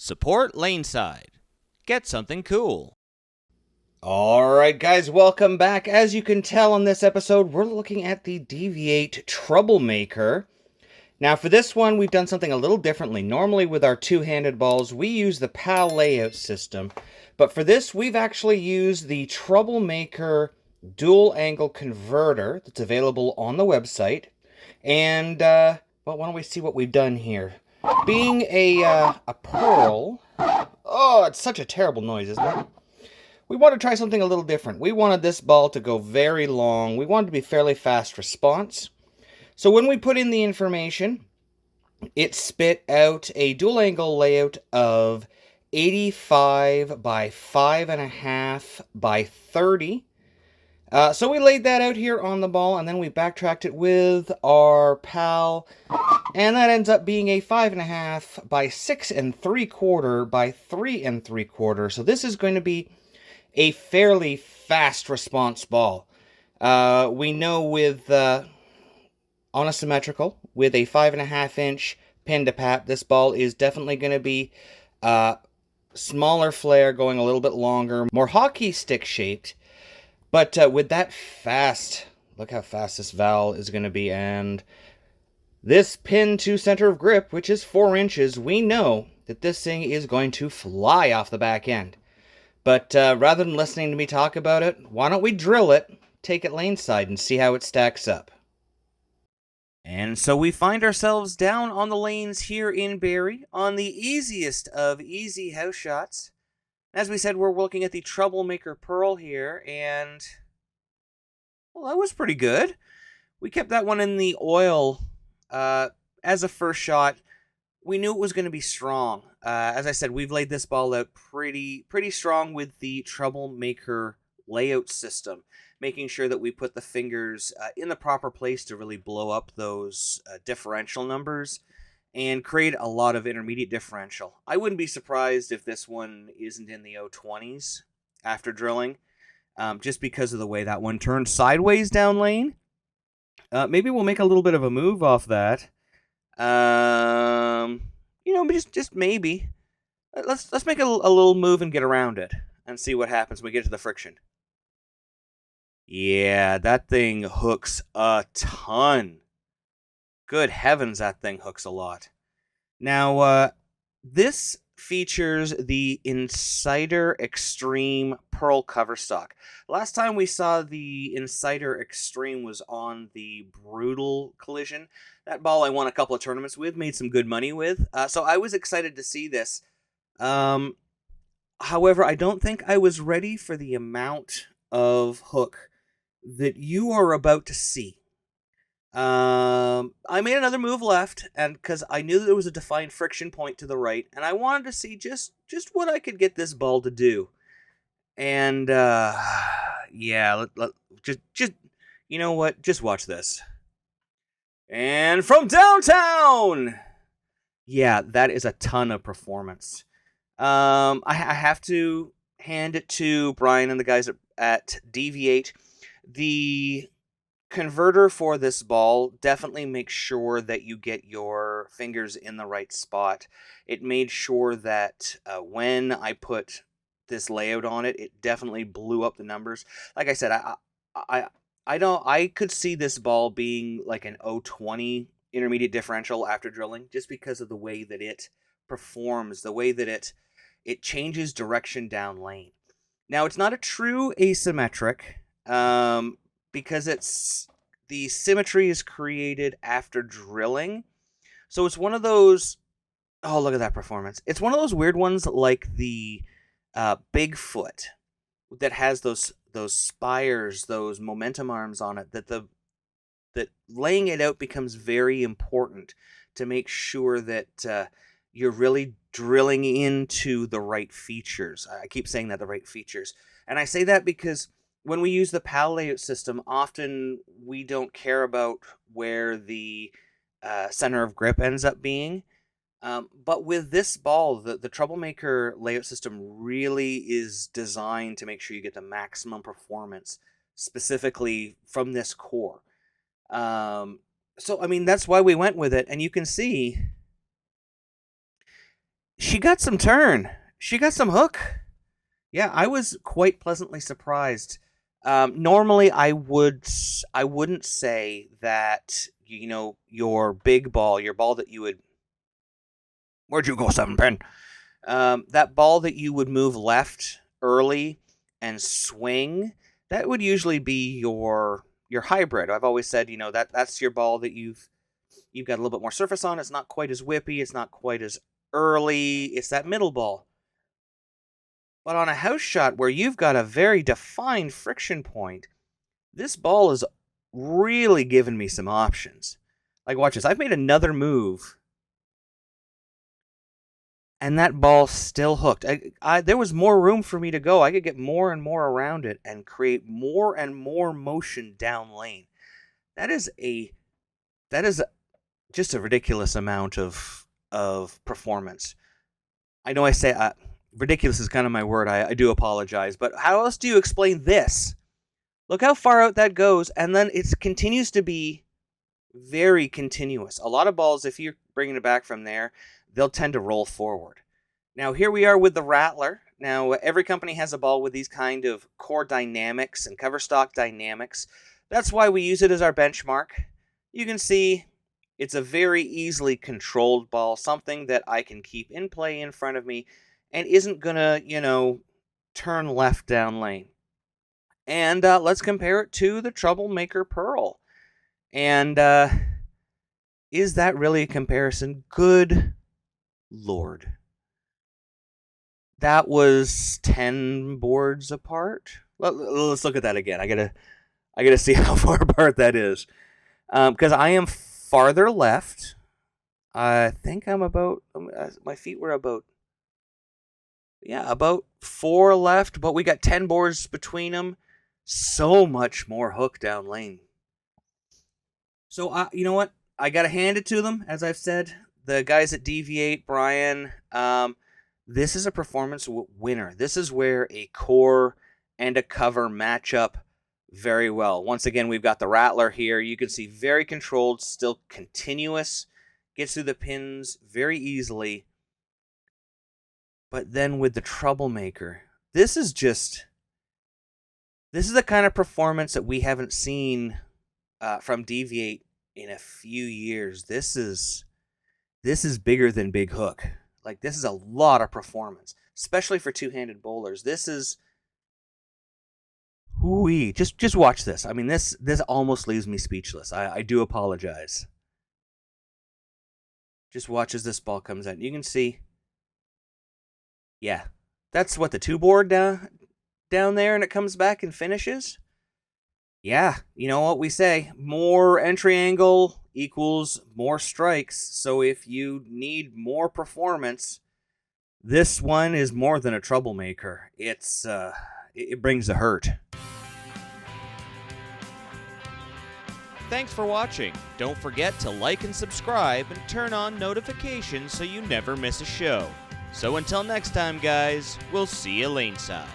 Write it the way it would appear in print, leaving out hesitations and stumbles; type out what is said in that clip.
Support LaneSide. Get something cool. Alright guys, welcome back. As you can tell in this episode, we're looking at the Deviate Troublemaker. Now for this one, we've done something a little differently. Normally with our two-handed balls, we use the PAL layout system. But for this, we've actually used the Troublemaker dual angle converter that's available on the website. And, well, why don't we see what we've done here. Being a pearl... Oh, it's such a terrible noise, isn't it? We want to try something a little different. We wanted this ball to go very long. We wanted to be fairly fast response. So when we put in the information, it spit out a dual angle layout of 85 by 5.5 by 30. So we laid that out here on the ball, and then we backtracked it with our PAL, and that ends up being a 5.5 by 6.75 by 3.75. So this is going to be a fairly fast response ball. We know with on a symmetrical, with a 5.5-inch pin to pap, this ball is definitely going to be smaller flare, going a little bit longer, more hockey stick shaped. But with that fast, look how fast this valve is going to be, and this pin to center of grip, which is 4 inches, we know that this thing is going to fly off the back end. But rather than listening to me talk about it, why don't we drill it, take it LaneSide, and see how it stacks up. And so we find ourselves down on the lanes here in Barrie on the easiest of easy house shots. As we said, we're looking at the Troublemaker Pearl here, and well, that was pretty good. We kept that one in the oil as a first shot. We knew it was going to be strong. As I said, we've laid this ball out pretty strong with the Troublemaker layout system, making sure that we put the fingers in the proper place to really blow up those differential numbers and create a lot of intermediate differential. I wouldn't be surprised if this one isn't in the 020s after drilling, just because of the way that one turned sideways down lane. Maybe we'll make a little bit of a move off that. Just maybe. Let's make a little move and get around it and see what happens when we get to the friction. Yeah, that thing hooks a ton. Good heavens, that thing hooks a lot. Now, this features the Insider Extreme Pearl cover stock. Last time we saw the Insider Extreme was on the Brutal Collision. That ball I won a couple of tournaments with, made some good money with. So I was excited to see this. However, I don't think I was ready for the amount of hook that you are about to see. I made another move left, and because I knew that there was a defined friction point to the right, and I wanted to see just what I could get this ball to do. And yeah, just you know what? Just watch this. And from downtown, yeah, that is a ton of performance. I have to hand it to Brian and the guys at Deviate. The converter for this ball definitely makes sure that you get your fingers in the right spot. It made sure that when I put this layout on it, it definitely blew up the numbers. Like I said, I could see this ball being like an 020 intermediate differential after drilling, just because of the way that it performs, the way that it changes direction down lane. Now, it's not a true asymmetric, because the symmetry is created after drilling. So it's one of those, oh, look at that performance. It's one of those weird ones like the Bigfoot that has those spires, those momentum arms on it, that laying it out becomes very important to make sure that you're really drilling into the right features. I keep saying that, the right features. And I say that because when we use the PAL layout system, often we don't care about where the center of grip ends up being. But with this ball, the Troublemaker layout system really is designed to make sure you get the maximum performance, specifically from this core. So, I mean, that's why we went with it. And you can see She got some turn. She got some hook. Yeah, I was quite pleasantly surprised. Normally, I wouldn't say that your big ball, your ball that you would. Where'd you go, 7 pin? That ball that you would move left early and swing, that would usually be your hybrid. I've always said, that's your ball that you've got a little bit more surface on. It's not quite as whippy. It's not quite as early. It's that middle ball. But on a house shot where you've got a very defined friction point, this ball is really giving me some options. Like, watch this. I've made another move, and that ball still hooked. There was more room for me to go. I could get more and more around it and create more and more motion down lane. That is just a ridiculous amount of performance. I know I say ridiculous is kind of my word. I do apologize. But how else do you explain this? Look how far out that goes, and then it continues to be very continuous. A lot of balls, if you're bringing it back from there, they'll tend to roll forward. Now, here we are with the Rattler. Now, every company has a ball with these kind of core dynamics and cover stock dynamics. That's why we use it as our benchmark. You can see it's a very easily controlled ball, something that I can keep in play in front of me and isn't going to, turn left down lane. And let's compare it to the Troublemaker Pearl. And is that really a comparison? Good Lord. That was 10 boards apart. Let's look at that again. I gotta see how far apart that is. Because I am farther left. I think I'm about, my feet were about 4 left, but we got 10 boards between them. So much more hook down lane. So, you know what? I got to hand it to them, as I've said. The guys at Deviate, Brian, this is a performance winner. This is where a core and a cover match up very well. Once again, we've got the Rattler here. You can see very controlled, still continuous. Gets through the pins very easily. But then with the Troublemaker, this is the kind of performance that we haven't seen from Deviate in a few years. This is bigger than Big Hook. Like, this is a lot of performance, especially for two-handed bowlers. This is, ooh-wee. Just watch this. I mean, this almost leaves me speechless. I do apologize. Just watch as this ball comes out. You can see, yeah, that's what the 2-board down there, and it comes back and finishes. Yeah, you know what we say, more entry angle equals more strikes. So if you need more performance, this one is more than a Troublemaker. It brings the hurt. Thanks for watching. Don't forget to like and subscribe and turn on notifications so you never miss a show. So until next time, guys, we'll see you LaneSide.